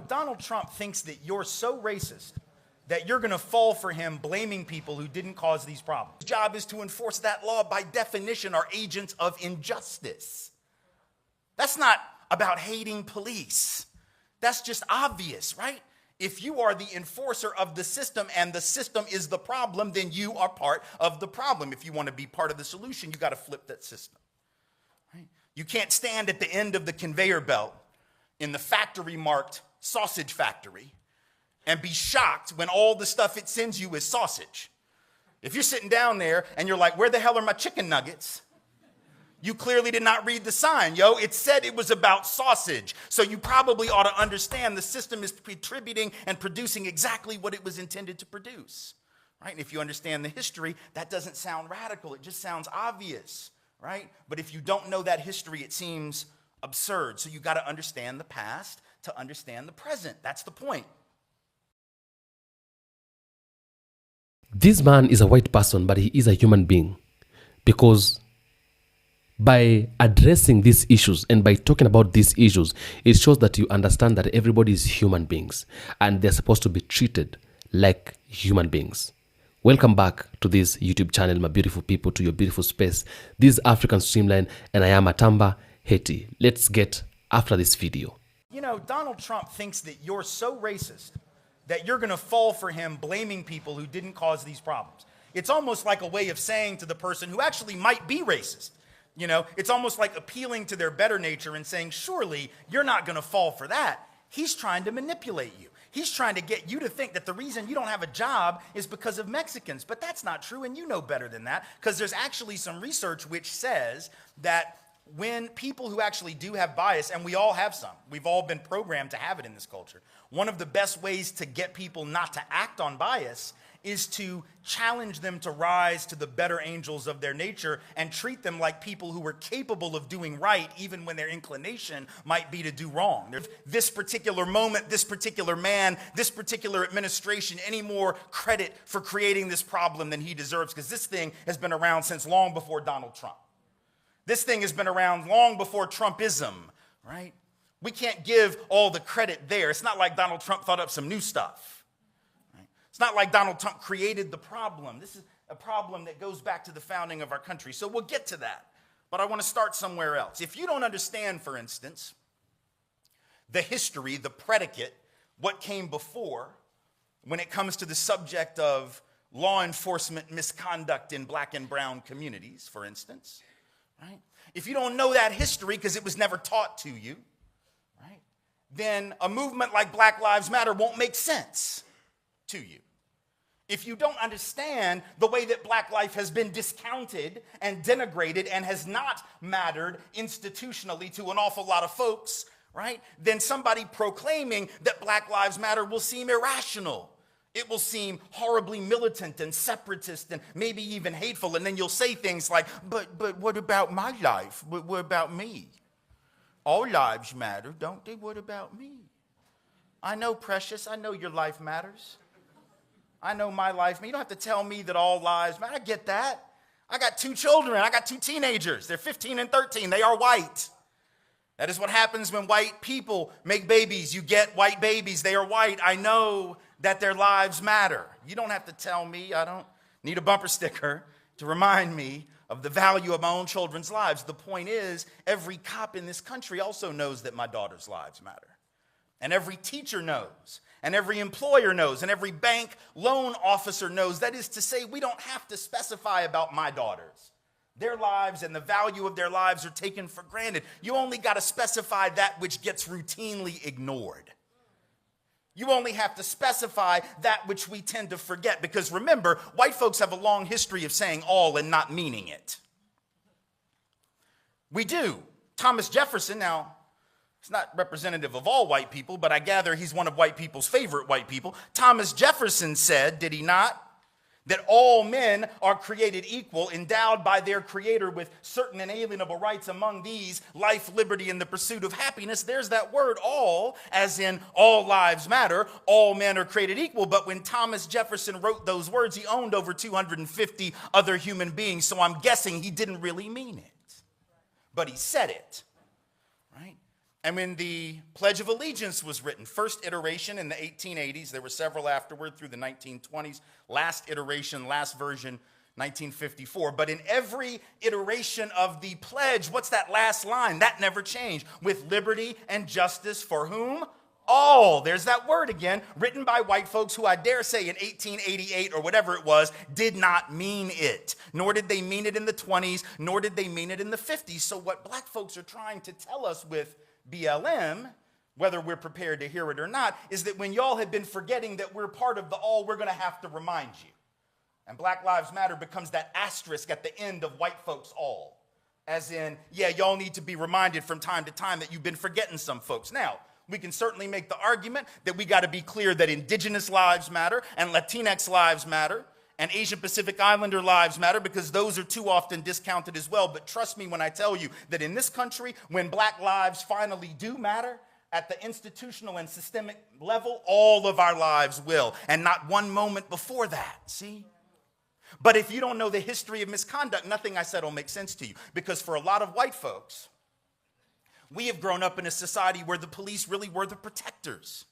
Donald Trump thinks that you're so racist that you're going to fall for him blaming people who didn't cause these problems. His job is to enforce that law. By definition, are agents of injustice. That's not about hating police. That's just obvious, right? If you are the enforcer of the system and the system is the problem, then you are part of the problem. If you want to be part of the solution, you got to flip that system. Right? You can't stand at the end of the conveyor belt in the factory marked sausage factory and be shocked when all the stuff it sends you is sausage. If you're sitting down there and you're like, where the hell are my chicken nuggets? You clearly did not read the sign, yo. It said it was about sausage. So you probably ought to understand the system is contributing and producing exactly what it was intended to produce, right? And if you understand the history, that doesn't sound radical. It just sounds obvious, right? But if you don't know that history, it seems absurd. So you got to understand the past to understand the present. That's the point. This man is a white person, but he is a human being, because by addressing these issues and by talking about these issues, it shows that you understand that everybody is human beings and they're supposed to be treated like human beings. Welcome back to this YouTube channel, my beautiful people, to your beautiful space. This is African Streamline, and I am Atamba Heti. Let's get after this video. Donald Trump thinks that you're so racist that you're going to fall for him blaming people who didn't cause these problems. It's almost like a way of saying to the person who actually might be racist, it's almost like appealing to their better nature and saying, surely you're not going to fall for that. He's trying to manipulate you. He's trying to get you to think that the reason you don't have a job is because of Mexicans. But that's not true, and you know better than that, because there's actually some research which says that when people who actually do have bias, and we all have some, we've all been programmed to have it in this culture, one of the best ways to get people not to act on bias is to challenge them to rise to the better angels of their nature and treat them like people who are capable of doing right even when their inclination might be to do wrong. There's this particular moment, this particular man, this particular administration any more credit for creating this problem than he deserves, because this thing has been around since long before Donald Trump. This thing has been around long before Trumpism, right? We can't give all the credit there. It's not like Donald Trump thought up some new stuff. Right? It's not like Donald Trump created the problem. This is a problem that goes back to the founding of our country. So we'll get to that. But I want to start somewhere else. If you don't understand, for instance, the history, the predicate, what came before when it comes to the subject of law enforcement misconduct in black and brown communities, for instance, right? If you don't know that history because it was never taught to you, right, then a movement like Black Lives Matter won't make sense to you. If you don't understand the way that black life has been discounted and denigrated and has not mattered institutionally to an awful lot of folks, right, then somebody proclaiming that Black Lives Matter will seem irrational. It will seem horribly militant and separatist and maybe even hateful. And then you'll say things like, but what about my life? What about me? All lives matter, don't they? What about me? I know, precious. I know your life matters. I know my life. You don't have to tell me that all lives matter. I get that. I got 2 children. I got 2 teenagers. They're 15 and 13. They are white. That is what happens when white people make babies. You get white babies. They are white. I know that their lives matter. You don't have to tell me. I don't need a bumper sticker to remind me of the value of my own children's lives. The point is, every cop in this country also knows that my daughter's lives matter. And every teacher knows, and every employer knows, and every bank loan officer knows. That is to say, we don't have to specify about my daughters. Their lives and the value of their lives are taken for granted. You only got to specify that which gets routinely ignored. You only have to specify that which we tend to forget, because remember, white folks have a long history of saying all and not meaning it. We do. Thomas Jefferson, now, he's not representative of all white people, but I gather he's one of white people's favorite white people. Thomas Jefferson said, did he not, that all men are created equal, endowed by their creator with certain inalienable rights, among these life, liberty, and the pursuit of happiness. There's that word all, as in all lives matter, all men are created equal. But when Thomas Jefferson wrote those words, he owned over 250 other human beings, so I'm guessing he didn't really mean it. But he said it, right? And when the Pledge of Allegiance was written, first iteration in the 1880s, there were several afterward through the 1920s, last iteration, last version, 1954. But in every iteration of the pledge, what's that last line? That never changed. With liberty and justice for whom? All. There's that word again, written by white folks who I dare say in 1888 or whatever it was, did not mean it. Nor did they mean it in the 20s, nor did they mean it in the 50s. So what black folks are trying to tell us with BLM, whether we're prepared to hear it or not, is that when y'all have been forgetting that we're part of the all, we're going to have to remind you. And Black Lives Matter becomes that asterisk at the end of white folks all. As in, yeah, y'all need to be reminded from time to time that you've been forgetting some folks. Now, we can certainly make the argument that we got to be clear that indigenous lives matter and Latinx lives matter and Asian Pacific Islander lives matter, because those are too often discounted as well. But trust me when I tell you that in this country, when black lives finally do matter, at the institutional and systemic level, all of our lives will, and not one moment before that, see? But if you don't know the history of misconduct, nothing I said will make sense to you. Because for a lot of white folks, we have grown up in a society where the police really were the protectors.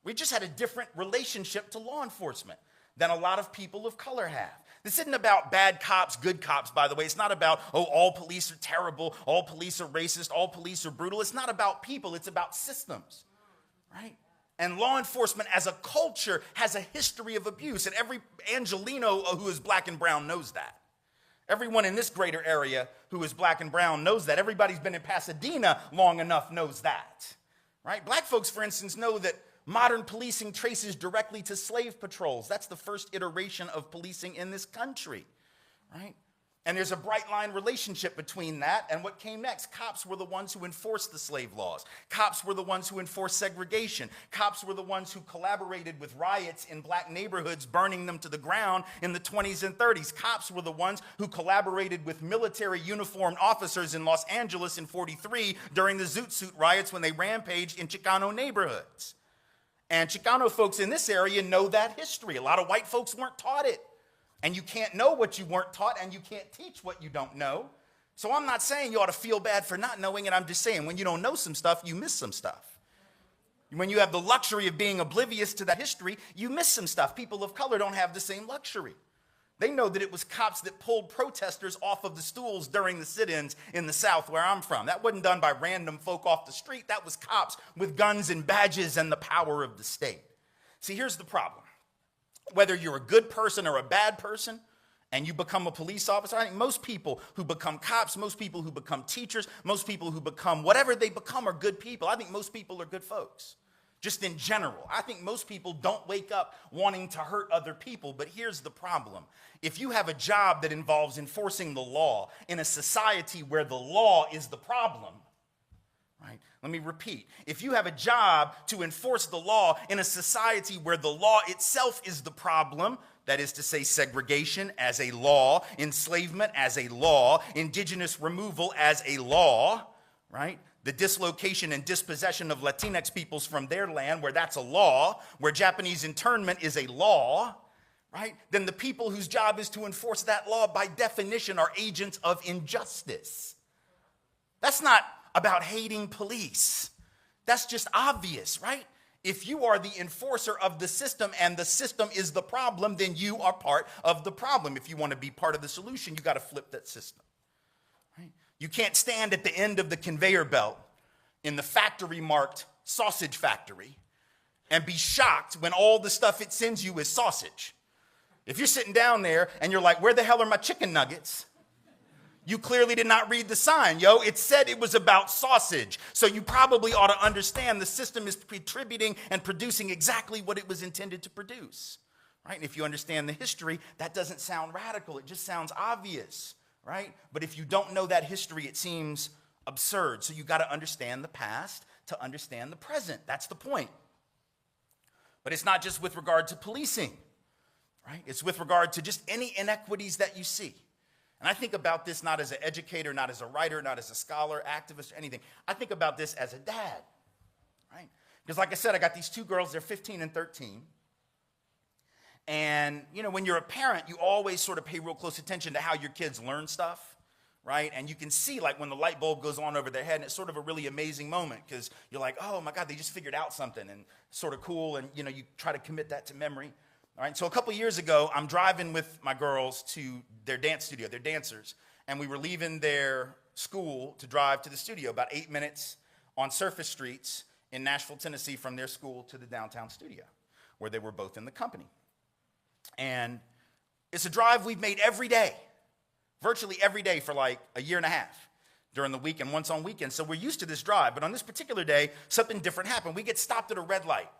We just had a different relationship to law enforcement than a lot of people of color have. This isn't about bad cops, good cops, by the way. It's not about, oh, all police are terrible, all police are racist, all police are brutal. It's not about people, it's about systems, right? And law enforcement as a culture has a history of abuse, and every Angelino who is black and brown knows that. Everyone in this greater area who is black and brown knows that. Everybody's been in Pasadena long enough knows that, right? Black folks, for instance, know that modern policing traces directly to slave patrols. That's the first iteration of policing in this country, right? And there's a bright line relationship between that and what came next. Cops were the ones who enforced the slave laws. Cops were the ones who enforced segregation. Cops were the ones who collaborated with riots in black neighborhoods, burning them to the ground in the 20s and 30s. Cops were the ones who collaborated with military uniformed officers in Los Angeles in 43 during the Zoot Suit riots when they rampaged in Chicano neighborhoods. And Chicano folks in this area know that history. A lot of white folks weren't taught it. And you can't know what you weren't taught, and you can't teach what you don't know. So I'm not saying you ought to feel bad for not knowing it. I'm just saying when you don't know some stuff, you miss some stuff. When you have the luxury of being oblivious to that history, you miss some stuff. People of color don't have the same luxury. They know that it was cops that pulled protesters off of the stools during the sit-ins in the South where I'm from. That wasn't done by random folk off the street. That was cops with guns and badges and the power of the state. See, here's the problem. Whether you're a good person or a bad person and you become a police officer, I think most people who become cops, most people who become teachers, most people who become whatever they become are good people. I think most people are good folks, just in general. I think most people don't wake up wanting to hurt other people, but here's the problem. If you have a job that involves enforcing the law in a society where the law is the problem, right? Let me repeat. If you have a job to enforce the law in a society where the law itself is the problem, that is to say segregation as a law, enslavement as a law, indigenous removal as a law, right? The dislocation and dispossession of Latinx peoples from their land, where that's a law, where Japanese internment is a law, right? Then the people whose job is to enforce that law by definition are agents of injustice. That's not about hating police. That's just obvious, right? If you are the enforcer of the system and the system is the problem, then you are part of the problem. If you want to be part of the solution, you got to flip that system, right? You can't stand at the end of the conveyor belt in the factory marked sausage factory and be shocked when all the stuff it sends you is sausage. If you're sitting down there and you're like, where the hell are my chicken nuggets? You clearly did not read the sign, yo. It said it was about sausage. So you probably ought to understand the system is contributing and producing exactly what it was intended to produce, right? And if you understand the history, that doesn't sound radical. It just sounds obvious, right? But if you don't know that history, it seems absurd. So you got to understand the past to understand the present. That's the point. But it's not just with regard to policing, right? It's with regard to just any inequities that you see. And I think about this not as an educator, not as a writer, not as a scholar, activist, or anything. I think about this as a dad, right? Because like I said, I got these two girls, they're 15 and 13. And, you know, when you're a parent, you always sort of pay real close attention to how your kids learn stuff, right? And you can see like when the light bulb goes on over their head, and it's sort of a really amazing moment because you're like, oh my God, they just figured out something, and sort of cool, and you try to commit that to memory. All right, so a couple years ago, I'm driving with my girls to their dance studio. They're dancers, and we were leaving their school to drive to the studio, about 8 minutes on surface streets in Nashville, Tennessee, from their school to the downtown studio, where they were both in the company. And it's a drive we've made every day, virtually every day for like a year and a half during the week and once on weekends. So we're used to this drive, but on this particular day, something different happened. We get stopped at a red light,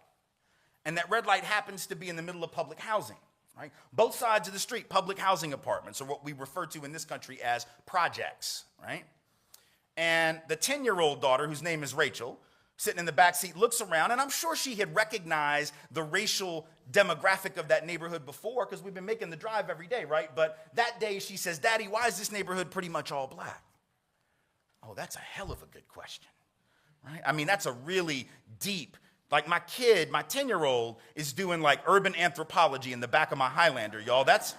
and that red light happens to be in the middle of public housing, right? Both sides of the street, public housing apartments, or what we refer to in this country as projects, right? And the 10-year-old daughter, whose name is Rachel, sitting in the back seat, looks around, and I'm sure she had recognized the racial demographic of that neighborhood before because we've been making the drive every day, right? But that day she says, Daddy, why is this neighborhood pretty much all black? Oh, that's a hell of a good question, right? I mean, that's a really deep, like my kid, my 10-year-old is doing like urban anthropology in the back of my Highlander, y'all. That's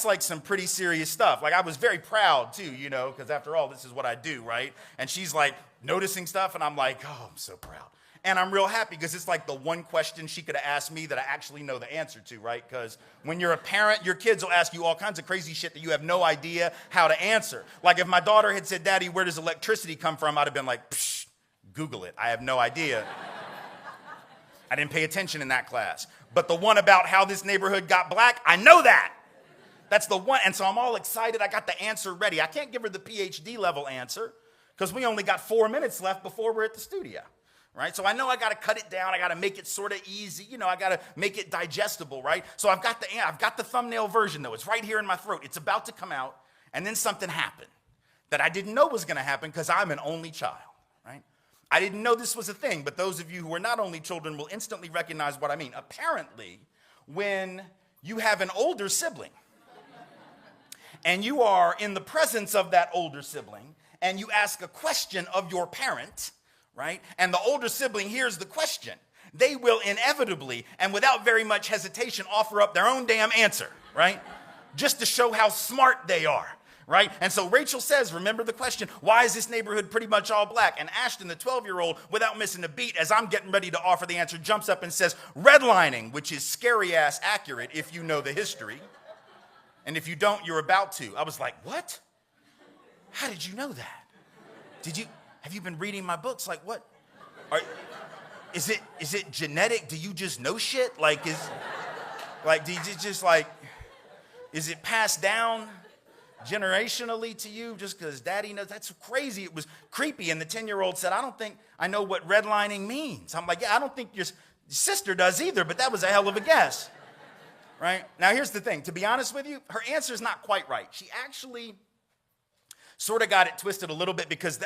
like some pretty serious stuff. Like I was very proud too, because after all, this is what I do, right? And she's like noticing stuff, and I'm like, oh, I'm so proud. And I'm real happy because it's like the one question she could have asked me that I actually know the answer to, right? Because when you're a parent, your kids will ask you all kinds of crazy shit that you have no idea how to answer. Like if my daughter had said, Daddy, where does electricity come from? I'd have been like, psh, Google it. I have no idea. I didn't pay attention in that class. But the one about how this neighborhood got black, I know that. That's the one. And so I'm all excited. I got the answer ready. I can't give her the PhD level answer because we only got 4 minutes left before we're at the studio. Right? So I know I got to cut it down. I got to make it sort of easy. I got to make it digestible, right? So I've got the thumbnail version, though. It's right here in my throat. It's about to come out, and then something happened that I didn't know was going to happen because I'm an only child, right? I didn't know this was a thing, but those of you who are not only children will instantly recognize what I mean. Apparently, when you have an older sibling, and you are in the presence of that older sibling, and you ask a question of your parent, right? And the older sibling hears the question, they will inevitably and without very much hesitation offer up their own damn answer, right? Just to show how smart they are, right? And so Rachel says, remember the question, why is this neighborhood pretty much all black? And Ashton, the 12-year-old, without missing a beat, as I'm getting ready to offer the answer, jumps up and says, redlining, which is scary-ass accurate if you know the history. And if you don't, you're about to. I was like, what? How did you know that? Have you been reading my books? Like, what? Is it genetic? Do you just know shit? Like, is it passed down generationally to you just because daddy knows? That's crazy. It was creepy. And the 10-year-old said, I don't think I know what redlining means. I'm like, yeah, I don't think your sister does either, but that was a hell of a guess. Right? Now, here's the thing. To be honest with you, her answer is not quite right. She actually sort of got it twisted a little bit because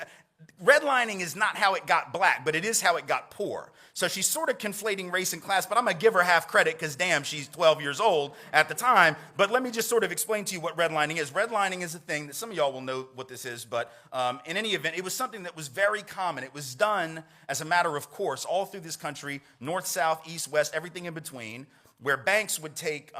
redlining is not how it got black, but it is how it got poor. So she's sort of conflating race and class, but I'm going to give her half credit because, damn, she's 12 years old at the time. But let me just sort of explain to you what redlining is. Redlining is a thing that some of y'all will know what this is, but in any event, it was something that was very common. It was done as a matter of course all through this country, north, south, east, west, everything in between, where banks would take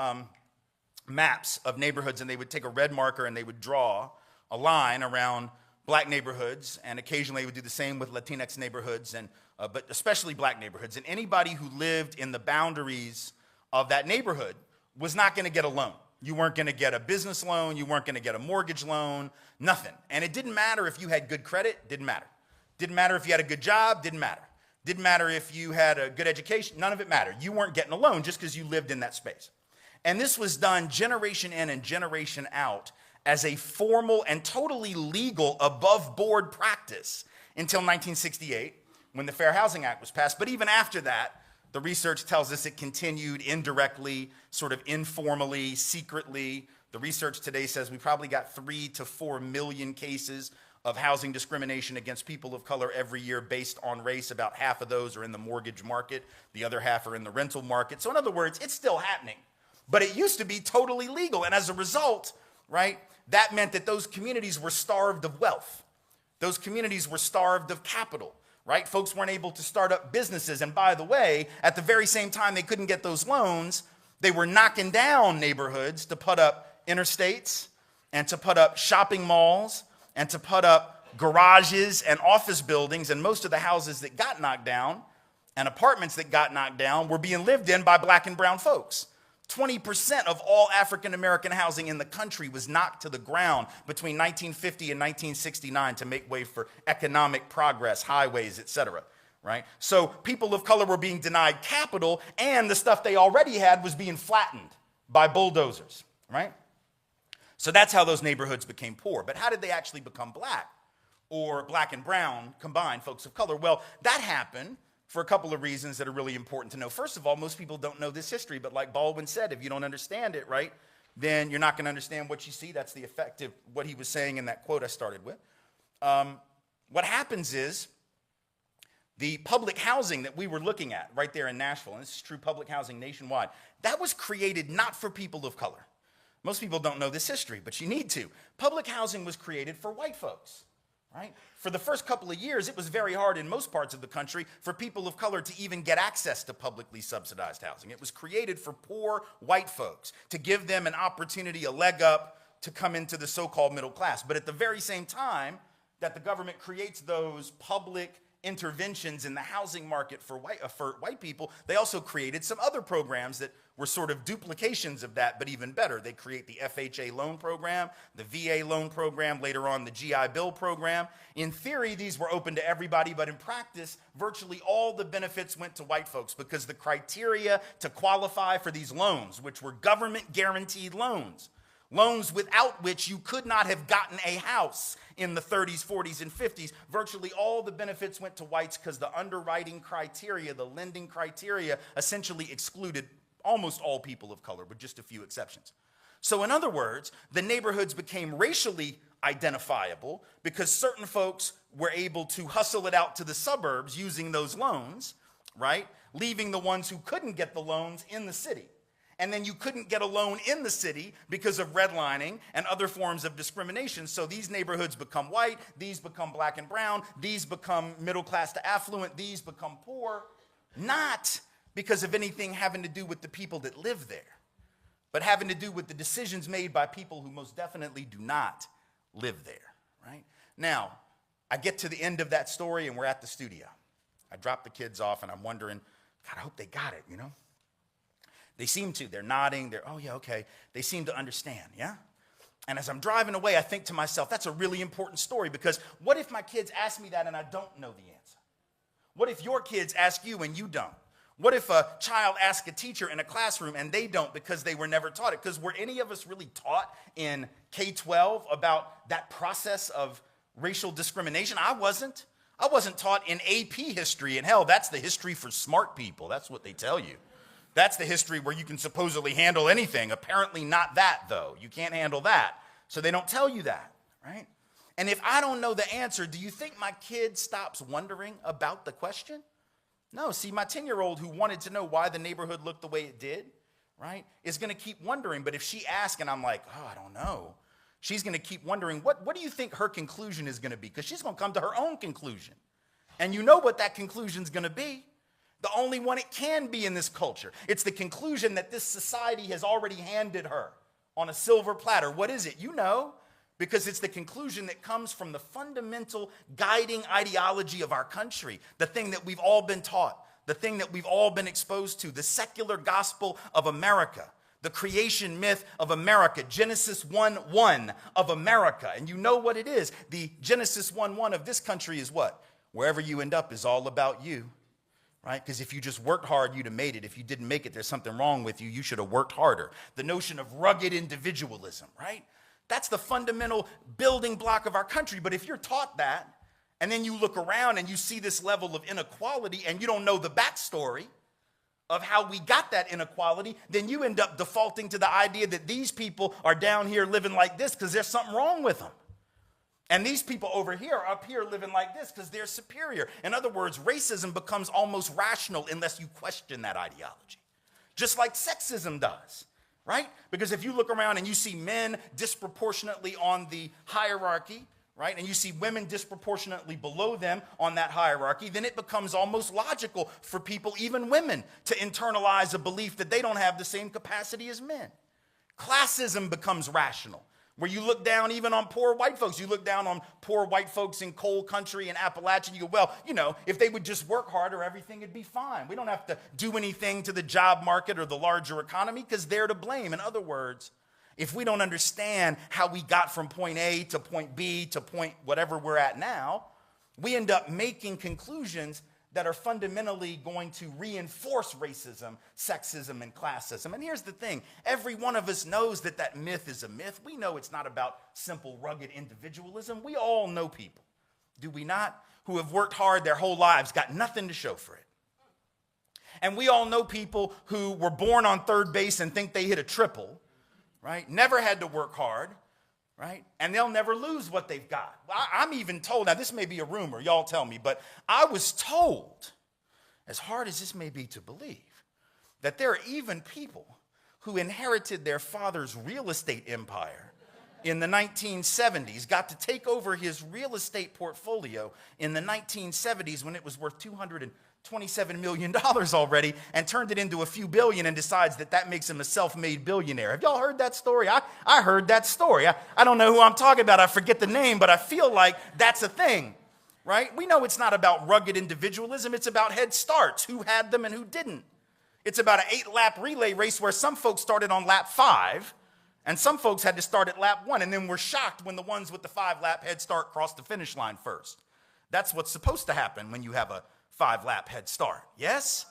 maps of neighborhoods and they would take a red marker and they would draw a line around black neighborhoods, and occasionally they would do the same with Latinx neighborhoods, but especially black neighborhoods. And anybody who lived in the boundaries of that neighborhood was not going to get a loan. You weren't going to get a business loan. You weren't going to get a mortgage loan, nothing. And it didn't matter if you had good credit, didn't matter. Didn't matter if you had a good job, didn't matter. Didn't matter if you had a good education, none of it mattered. You weren't getting a loan just because you lived in that space. And this was done generation in and generation out as a formal and totally legal above-board practice until 1968 when the Fair Housing Act was passed. But even after that, the research tells us it continued indirectly, sort of informally, secretly. The research today says we probably got 3 to 4 million cases of housing discrimination against people of color every year based on race. About half of those are in the mortgage market. The other half are in the rental market. So in other words, it's still happening. But it used to be totally legal. And as a result, right, that meant that those communities were starved of wealth. Those communities were starved of capital, right? Folks weren't able to start up businesses. And by the way, at the very same time they couldn't get those loans, they were knocking down neighborhoods to put up interstates and to put up shopping malls and to put up garages and office buildings, and most of the houses that got knocked down and apartments that got knocked down were being lived in by black and brown folks. 20% of all African American housing in the country was knocked to the ground between 1950 and 1969 to make way for economic progress, highways, etc. Right? So people of color were being denied capital, and the stuff they already had was being flattened by bulldozers, right? So that's how those neighborhoods became poor. But how did they actually become black, or black and brown combined, folks of color? Well, that happened for a couple of reasons that are really important to know. First of all, most people don't know this history, but like Baldwin said, if you don't understand it, right, then you're not going to understand what you see. That's the effect of what he was saying in that quote I started with. What happens is the public housing that we were looking at right there in Nashville, and this is true public housing nationwide, that was created not for people of color. Most people don't know this history, but you need to. Public housing was created for white folks. Right? For the first couple of years, it was very hard in most parts of the country for people of color to even get access to publicly subsidized housing. It was created for poor white folks, to give them an opportunity, a leg up, to come into the so-called middle class. But at the very same time that the government creates those public interventions in the housing market for white people, they also created some other programs that were sort of duplications of that, but even better. They create the FHA loan program, the VA loan program, later on the GI Bill program. In theory, these were open to everybody, but in practice, virtually all the benefits went to white folks because the criteria to qualify for these loans, which were government guaranteed loans, loans without which you could not have gotten a house in the 30s, 40s, and 50s. Virtually all the benefits went to whites because the underwriting criteria, the lending criteria, essentially excluded almost all people of color, with just a few exceptions. So in other words, the neighborhoods became racially identifiable because certain folks were able to hustle it out to the suburbs using those loans, right? Leaving the ones who couldn't get the loans in the city. And then you couldn't get a loan in the city because of redlining and other forms of discrimination. So these neighborhoods become white, these become black and brown, these become middle class to affluent, these become poor, not because of anything having to do with the people that live there, but having to do with the decisions made by people who most definitely do not live there, right? Now, I get to the end of that story and we're at the studio. I drop the kids off and I'm wondering, God, I hope they got it, you know? They seem to. They're nodding. They're, oh, yeah, okay. They seem to understand, yeah? And as I'm driving away, I think to myself, that's a really important story because what if my kids ask me that and I don't know the answer? What if your kids ask you and you don't? What if a child asks a teacher in a classroom and they don't because they were never taught it? Because were any of us really taught in K-12 about that process of racial discrimination? I wasn't. I wasn't taught in AP history, and hell, that's the history for smart people. That's what they tell you. That's the history where you can supposedly handle anything. Apparently not that, though. You can't handle that. So they don't tell you that, right? And if I don't know the answer, do you think my kid stops wondering about the question? No, see, my 10-year-old who wanted to know why the neighborhood looked the way it did, right, is going to keep wondering. But if she asks and I'm like, oh, I don't know, she's going to keep wondering, what do you think her conclusion is going to be? Because she's going to come to her own conclusion. And you know what that conclusion is going to be. The only one it can be in this culture. It's the conclusion that this society has already handed her on a silver platter. What is it? You know, because it's the conclusion that comes from the fundamental guiding ideology of our country, the thing that we've all been taught, the thing that we've all been exposed to, the secular gospel of America, the creation myth of America, Genesis 1:1 of America. And you know what it is. The Genesis 1:1 of this country is what? Wherever you end up is all about you. Right? Because if you just worked hard, you'd have made it. If you didn't make it, there's something wrong with you. You should have worked harder. The notion of rugged individualism, right? That's the fundamental building block of our country. But if you're taught that, and then you look around and you see this level of inequality, and you don't know the backstory of how we got that inequality, then you end up defaulting to the idea that these people are down here living like this because there's something wrong with them. And these people over here are up here living like this because they're superior. In other words, racism becomes almost rational unless you question that ideology. Just like sexism does, right? Because if you look around and you see men disproportionately on the hierarchy, right, and you see women disproportionately below them on that hierarchy, then it becomes almost logical for people, even women, to internalize a belief that they don't have the same capacity as men. Classism becomes rational where you look down even on poor white folks. You look down on poor white folks in coal country and Appalachia, and you go, well, if they would just work harder, everything would be fine. We don't have to do anything to the job market or the larger economy because they're to blame. In other words, if we don't understand how we got from point A to point B to point whatever we're at now, we end up making conclusions that are fundamentally going to reinforce racism, sexism, and classism. And here's the thing. Every one of us knows that that myth is a myth. We know it's not about simple, rugged individualism. We all know people, do we not, who have worked hard their whole lives, got nothing to show for it. And we all know people who were born on third base and think they hit a triple, right? Never had to work hard, right? And they'll never lose what they've got. I'm even told, now this may be a rumor, y'all tell me, but I was told, as hard as this may be to believe, that there are even people who inherited their father's real estate empire in the 1970s, got to take over his real estate portfolio in the 1970s when it was worth $227 million already, and turned it into a few billion and decides that makes him a self-made billionaire. Have y'all heard that story? I heard that story. I don't know who I'm talking about. I forget the name, but I feel like that's a thing, right? We know it's not about rugged individualism. It's about head starts, who had them and who didn't. It's about an 8-lap relay race where some folks started on lap 5, and some folks had to start at lap 1, and then were shocked when the ones with the 5-lap head start crossed the finish line first. That's what's supposed to happen when you have a 5-lap head start. Yes?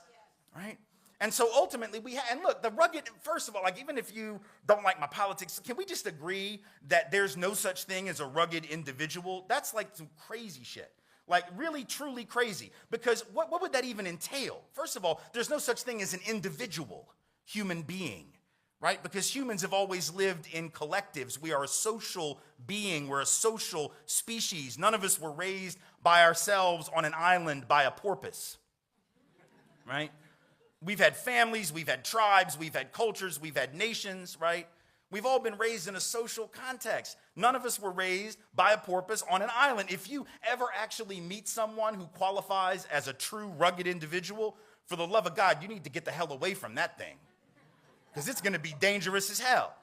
Right? And so ultimately and look, the rugged, first of all, like even if you don't like my politics, can we just agree that there's no such thing as a rugged individual? That's like some crazy shit. Like really, truly crazy. Because what would that even entail? First of all, there's no such thing as an individual human being, right? Because humans have always lived in collectives. We are a social being. We're a social species. None of us were raised by ourselves on an island by a porpoise, right? We've had families, we've had tribes, we've had cultures, we've had nations, right? We've all been raised in a social context. None of us were raised by a porpoise on an island. If you ever actually meet someone who qualifies as a true rugged individual, for the love of God, you need to get the hell away from that thing, because it's going to be dangerous as hell.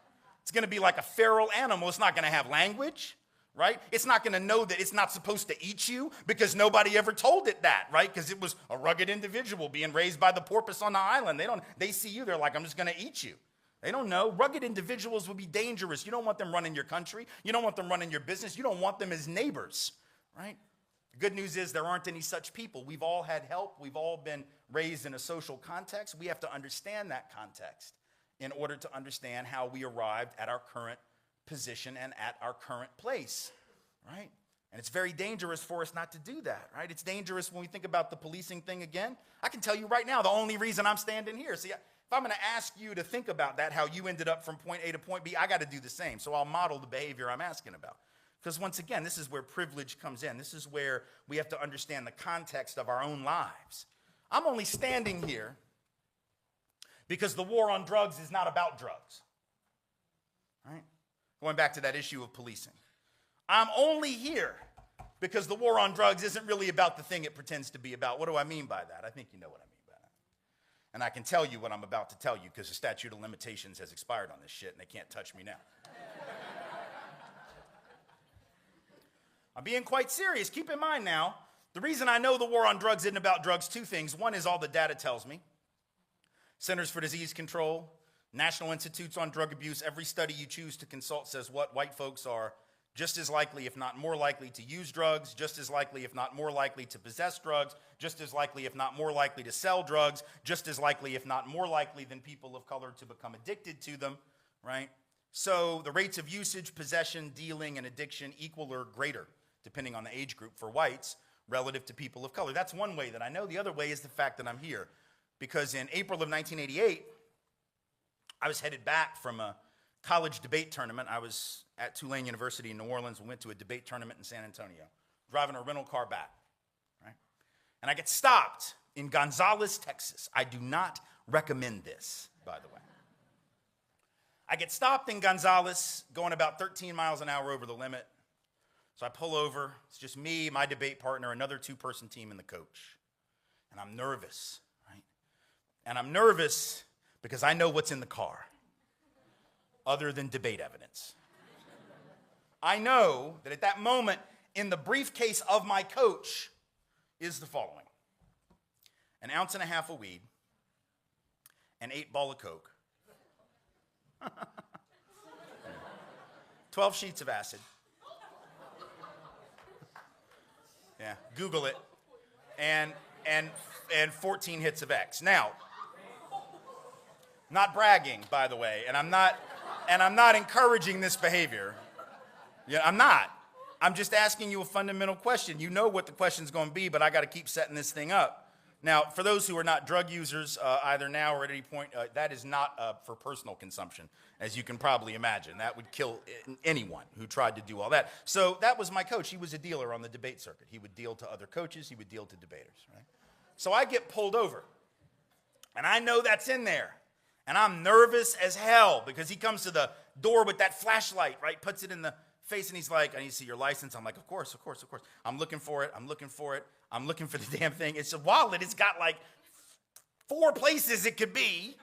It's going to be like a feral animal. It's not going to have language, right? It's not going to know that it's not supposed to eat you because nobody ever told it that, right? Because it was a rugged individual being raised by the porpoise on the island. They see you, they're like, I'm just going to eat you. They don't know. Rugged individuals will be dangerous. You don't want them running your country. You don't want them running your business. You don't want them as neighbors, right? The good news is there aren't any such people. We've all had help. We've all been raised in a social context. We have to understand that context in order to understand how we arrived at our current position and at our current place, right? And it's very dangerous for us not to do that, right? It's dangerous when we think about the policing thing again. I can tell you right now, the only reason I'm standing here. See, if I'm going to ask you to think about that, how you ended up from point A to point B, I got to do the same. So I'll model the behavior I'm asking about. Because once again, this is where privilege comes in. This is where we have to understand the context of our own lives. I'm only standing here because the war on drugs is not about drugs, right? Going back to that issue of policing. I'm only here because the war on drugs isn't really about the thing it pretends to be about. What do I mean by that? I think you know what I mean by that. And I can tell you what I'm about to tell you because the statute of limitations has expired on this shit and they can't touch me now. I'm being quite serious. Keep in mind now, the reason I know the war on drugs isn't about drugs, two things. One is all the data tells me. Centers for Disease Control, National Institutes on Drug Abuse, every study you choose to consult says what? White folks are just as likely, if not more likely, to use drugs, just as likely, if not more likely, to possess drugs, just as likely, if not more likely, to sell drugs, just as likely, if not more likely, than people of color to become addicted to them, right? So the rates of usage, possession, dealing, and addiction equal or greater, depending on the age group, for whites relative to people of color. That's one way that I know. The other way is the fact that I'm here. Because in April of 1988, I was headed back from a college debate tournament. I was at Tulane University in New Orleans. We went to a debate tournament in San Antonio, driving a rental car back, right? And I get stopped in Gonzales, Texas. I do not recommend this, by the way. I get stopped in Gonzales, going about 13 miles an hour over the limit. So I pull over. It's just me, my debate partner, another 2-person team, and the coach. And I'm nervous, right? And I'm nervous because I know what's in the car other than debate evidence. I know that at that moment in the briefcase of my coach is the following: an ounce and a half of weed, an 8-ball of Coke, 12 sheets of acid. Yeah, Google it. And 14 hits of X. Now, not bragging, by the way, and I'm not encouraging this behavior. Yeah, I'm not. I'm just asking you a fundamental question. You know what the question's going to be, but I got to keep setting this thing up. Now, for those who are not drug users, either now or at any point, that is not for personal consumption, as you can probably imagine. That would kill anyone who tried to do all that. So that was my coach. He was a dealer on the debate circuit. He would deal to other coaches. He would deal to debaters, right? So I get pulled over, and I know that's in there, and I'm nervous as hell because he comes to the door with that flashlight, right, puts it in the face, and he's like, I need to see your license. I'm like, of course. I'm looking for it. I'm looking for the damn thing. It's a wallet. It's got like 4 places it could be.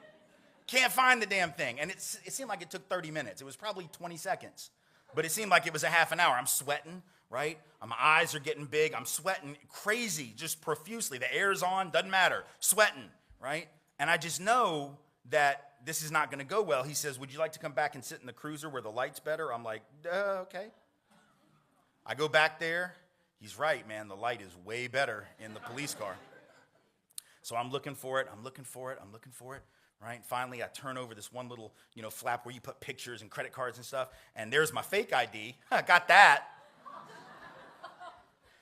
Can't find the damn thing. And it seemed like it took 30 minutes. It was probably 20 seconds. But it seemed like it was a half an hour. I'm sweating, right? My eyes are getting big. I'm sweating crazy, just profusely. The air's on, doesn't matter. Sweating, right? And I just know that this is not going to go well. He says, would you like to come back and sit in the cruiser where the light's better? I'm like, okay. I go back there. He's right, man. The light is way better in the police car. So I'm looking for it, right? Finally, I turn over this one little, flap where you put pictures and credit cards and stuff, and there's my fake ID. I got that.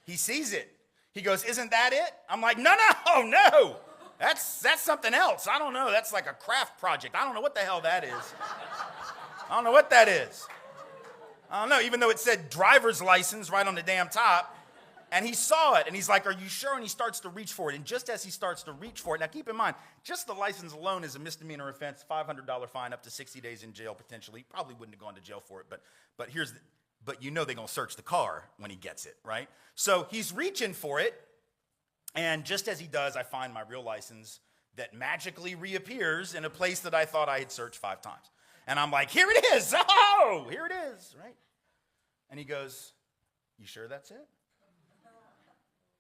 He sees it. He goes, isn't that it? I'm like, no. That's something else. I don't know. That's like a craft project. I don't know what the hell that is. I don't know what that is. I don't know, even though it said driver's license right on the damn top. And he saw it, and he's like, are you sure? And he starts to reach for it. And just as he starts to reach for it, now keep in mind, just the license alone is a misdemeanor offense, $500 fine, up to 60 days in jail potentially. Probably wouldn't have gone to jail for it, but they're going to search the car when he gets it, right? So he's reaching for it, and just as he does, I find my real license that magically reappears in a place that I thought I had searched 5 times. And I'm like, here it is. Oh, here it is, right? And he goes, you sure that's it?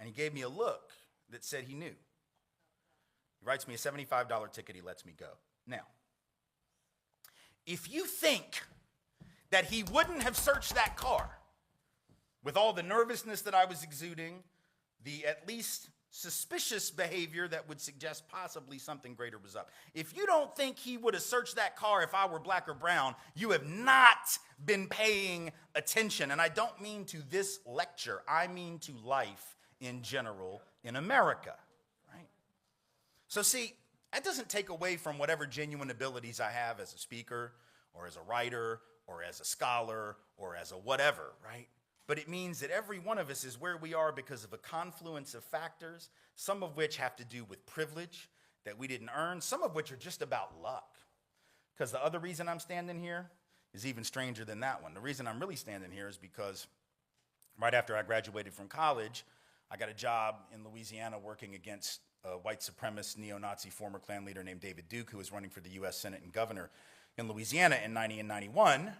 And he gave me a look that said he knew. He writes me a $75 ticket. He lets me go. Now, if you think that he wouldn't have searched that car with all the nervousness that I was exuding, the at least suspicious behavior that would suggest possibly something greater was up. If you don't think he would have searched that car if I were black or brown, you have not been paying attention. And I don't mean to this lecture. I mean to life in general in America, right? So see, that doesn't take away from whatever genuine abilities I have as a speaker or as a writer or as a scholar or as a whatever, right? But it means that every one of us is where we are because of a confluence of factors, some of which have to do with privilege that we didn't earn, some of which are just about luck. Because the other reason I'm standing here is even stranger than that one. The reason I'm really standing here is because right after I graduated from college, I got a job in Louisiana working against a white supremacist neo-Nazi former Klan leader named David Duke, who was running for the U.S. Senate and governor in Louisiana in 90 and 91.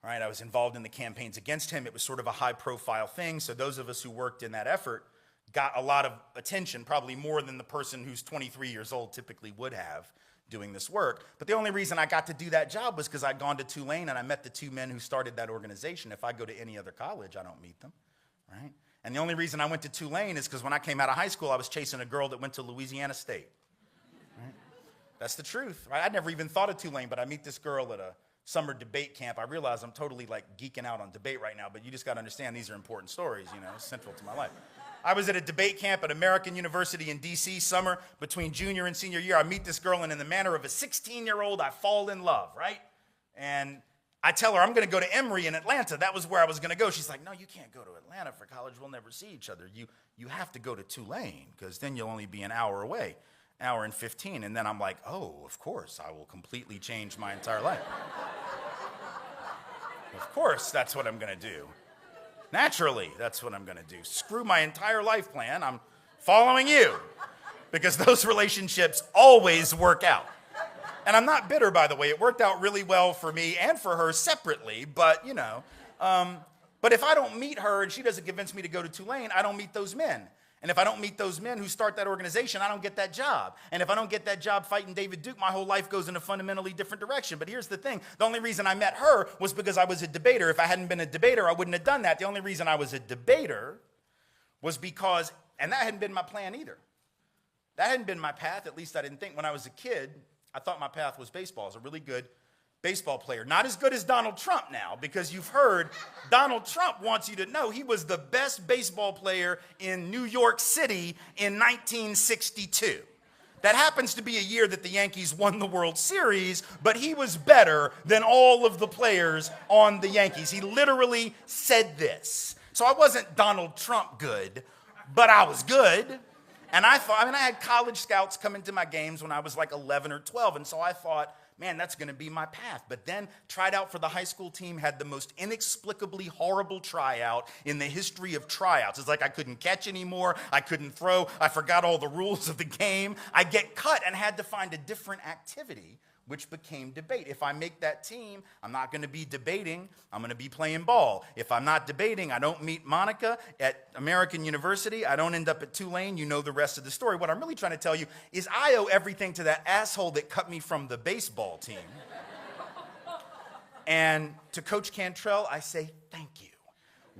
All right, I was involved in the campaigns against him. It was sort of a high-profile thing, so those of us who worked in that effort got a lot of attention, probably more than the person who's 23 years old typically would have doing this work. But the only reason I got to do that job was because I'd gone to Tulane and I met the 2 men who started that organization. If I go to any other college, I don't meet them, right? And the only reason I went to Tulane is because when I came out of high school, I was chasing a girl that went to Louisiana State. Right? That's the truth, right? I'd never even thought of Tulane, but I meet this girl at a summer debate camp. I realize I'm totally like geeking out on debate right now, but you just got to understand these are important stories, central to my life. I was at a debate camp at American University in D.C. summer between junior and senior year. I meet this girl, and in the manner of a 16-year-old, I fall in love, right? And I tell her I'm going to go to Emory in Atlanta. That was where I was going to go. She's like, no, you can't go to Atlanta for college. We'll never see each other. You have to go to Tulane because then you'll only be an hour away, hour and 15. And then I'm like, oh, of course, I will completely change my entire life. Of course, that's what I'm going to do. Naturally, that's what I'm going to do. Screw my entire life plan. I'm following you because those relationships always work out. And I'm not bitter, by the way. It worked out really well for me and for her separately, but, But if I don't meet her and she doesn't convince me to go to Tulane, I don't meet those men. And if I don't meet those men who start that organization, I don't get that job. And if I don't get that job fighting David Duke, my whole life goes in a fundamentally different direction. But here's the thing. The only reason I met her was because I was a debater. If I hadn't been a debater, I wouldn't have done that. The only reason I was a debater was because, and that hadn't been my plan either. That hadn't been my path. At least I didn't think. When I was a kid, I thought my path was baseball. I was a really good baseball player. Not as good as Donald Trump now, because you've heard Donald Trump wants you to know he was the best baseball player in New York City in 1962. That happens to be a year that the Yankees won the World Series, but he was better than all of the players on the Yankees. He literally said this. So I wasn't Donald Trump good, but I was good. And I had college scouts come into my games when I was like 11 or 12, and so I thought, man, that's going to be my path. But then tried out for the high school team, had the most inexplicably horrible tryout in the history of tryouts. It's like I couldn't catch anymore. I couldn't throw. I forgot all the rules of the game. I get cut and had to find a different activity, which became debate. If I make that team, I'm not going to be debating. I'm going to be playing ball. If I'm not debating, I don't meet Monica at American University. I don't end up at Tulane. You know the rest of the story. What I'm really trying to tell you is I owe everything to that asshole that cut me from the baseball team. And to Coach Cantrell, I say thank you.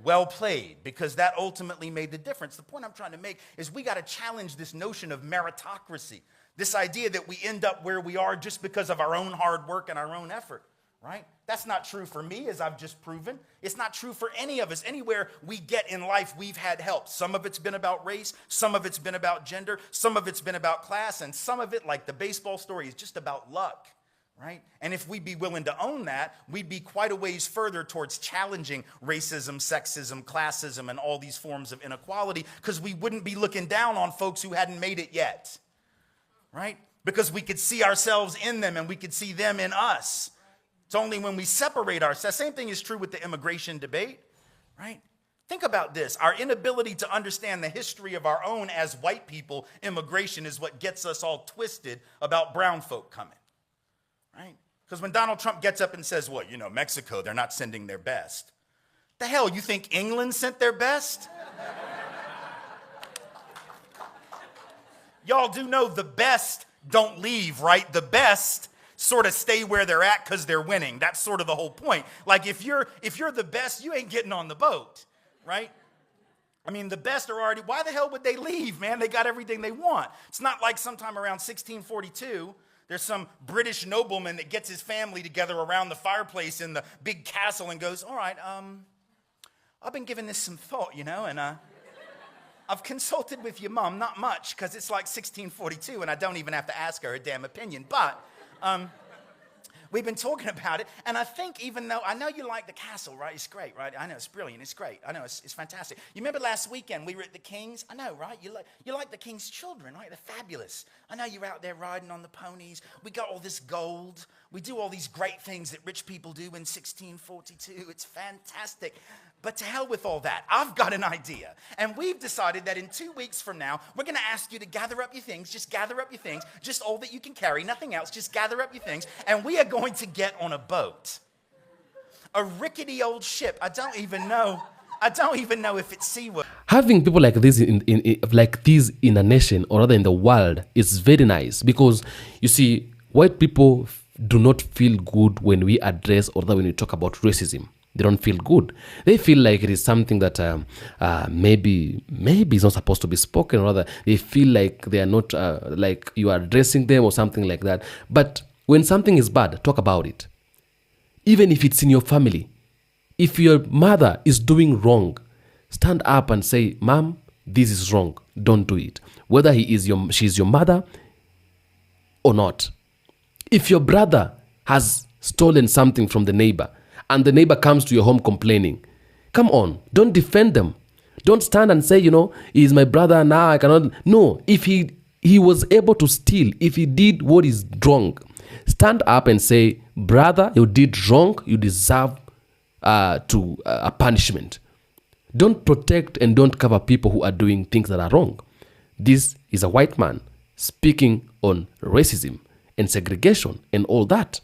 Well played, because that ultimately made the difference. The point I'm trying to make is we got to challenge this notion of meritocracy. This idea that we end up where we are just because of our own hard work and our own effort, right? That's not true for me, as I've just proven. It's not true for any of us. Anywhere we get in life, we've had help. Some of it's been about race, some of it's been about gender, some of it's been about class, and some of it, like the baseball story, is just about luck, right? And if we'd be willing to own that, we'd be quite a ways further towards challenging racism, sexism, classism, and all these forms of inequality, because we wouldn't be looking down on folks who hadn't made it yet. Right? Because we could see ourselves in them and we could see them in us. It's only when we separate ourselves. Same thing is true with the immigration debate, right? Think about this. Our inability to understand the history of our own as white people, immigration is what gets us all twisted about brown folk coming, right? Because when Donald Trump gets up and says, well, Mexico, they're not sending their best. The hell, you think England sent their best? Y'all do know the best don't leave, right? The best sort of stay where they're at because they're winning. That's sort of the whole point. Like if you're the best, you ain't getting on the boat, right? I mean, the best are already, why the hell would they leave, man? They got everything they want. It's not like sometime around 1642, there's some British nobleman that gets his family together around the fireplace in the big castle and goes, all right, I've been giving this some thought, and I've consulted with your mom, not much, because it's like 1642, and I don't even have to ask her damn opinion. But we've been talking about it, and I think even though, I know you like the castle, right? It's great, right? I know, it's brilliant, it's great. I know, it's fantastic. You remember last weekend we were at the King's? I know, right? You like the King's children, right? They're fabulous. I know you're out there riding on the ponies. We got all this gold. We do all these great things that rich people do in 1642. It's fantastic. But to hell with all that. I've got an idea. And we've decided that in 2 weeks from now, we're going to ask you to gather up your things. Just gather up your things. Just all that you can carry. Nothing else. Just gather up your things. And we are going to get on a boat. A rickety old ship. I don't even know if it's seaworthy. Having people like this in a nation, or rather in the world, is very nice, because you see, white people do not feel good when we address, or when we talk about racism. They don't feel good. They feel like it is something that maybe is not supposed to be spoken. Or rather, they feel like they are not like you are addressing them or something like that. But when something is bad, talk about it. Even if it's in your family, if your mother is doing wrong, stand up and say, "Mom, this is wrong. Don't do it." Whether she's your mother or not. If your brother has stolen something from the neighbor, and the neighbor comes to your home complaining, come on, don't defend them. Don't stand and say, he's my brother, now I cannot. No, if he was able to steal, if he did what is wrong, stand up and say, brother, you did wrong, you deserve a punishment. Don't protect and don't cover people who are doing things that are wrong. This is a white man speaking on racism and segregation and all that.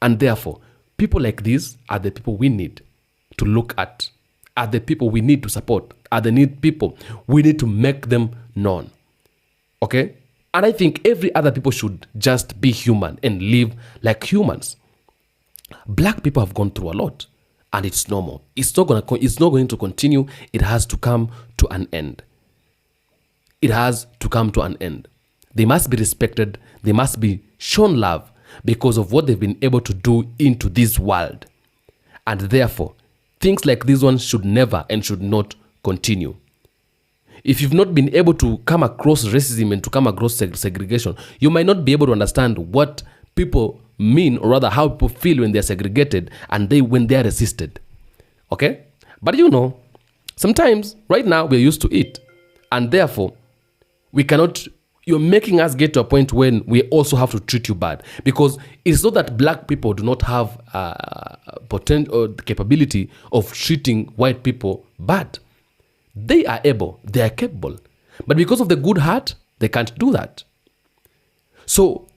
And therefore, people like these are the people we need to look at are the people we need to support, are the need people we need to make them known. Okay? And I think every other people should just be human and live like humans. Black people have gone through a lot, and it's normal. It's not going to continue. It has to come to an end. It has to come to an end. They must be respected. They must be shown love because of what they've been able to do into this world. And therefore, things like these ones should never and should not continue. If you've not been able to come across racism and to come across segregation, you might not be able to understand what people mean, or rather how people feel when they're segregated and when they are resisted. Okay? But sometimes right now we're used to it, and therefore you're making us get to a point when we also have to treat you bad, because it's not that black people do not have potential or the capability of treating white people bad. They are capable, but because of the good heart, they can't do that. So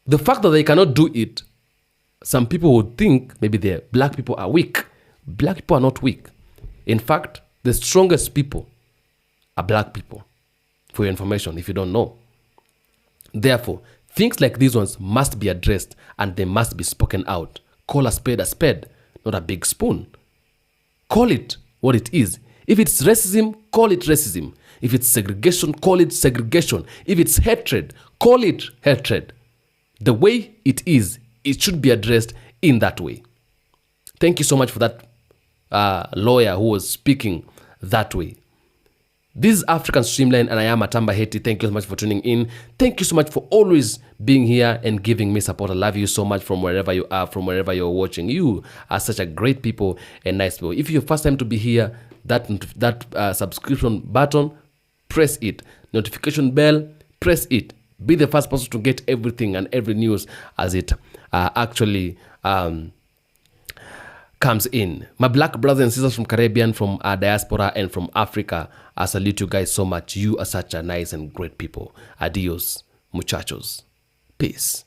the fact that they cannot do it, some people would think maybe the black people are weak. Black people are not weak. In fact, the strongest people are black people, for your information, if you don't know. Therefore, things like these ones must be addressed and they must be spoken out. Call a spade, not a big spoon. Call it what it is. If it's racism, call it racism. If it's segregation, call it segregation. If it's hatred, call it hatred. The way it is, it should be addressed in that way. Thank you so much for that lawyer who was speaking that way. This is African Streamline, and I am Atamba Heti. Thank you so much for tuning in. Thank you so much for always being here and giving me support. I love you so much from wherever you are, from wherever you're watching. You are such a great people and nice people. If it's your first time to be here, that subscription button, press it. Notification bell, press it. Be the first person to get everything and every news as it actually comes in. My black brothers and sisters from Caribbean, from diaspora, and from Africa, I salute you guys so much. You are such a nice and great people. Adios, muchachos. Peace.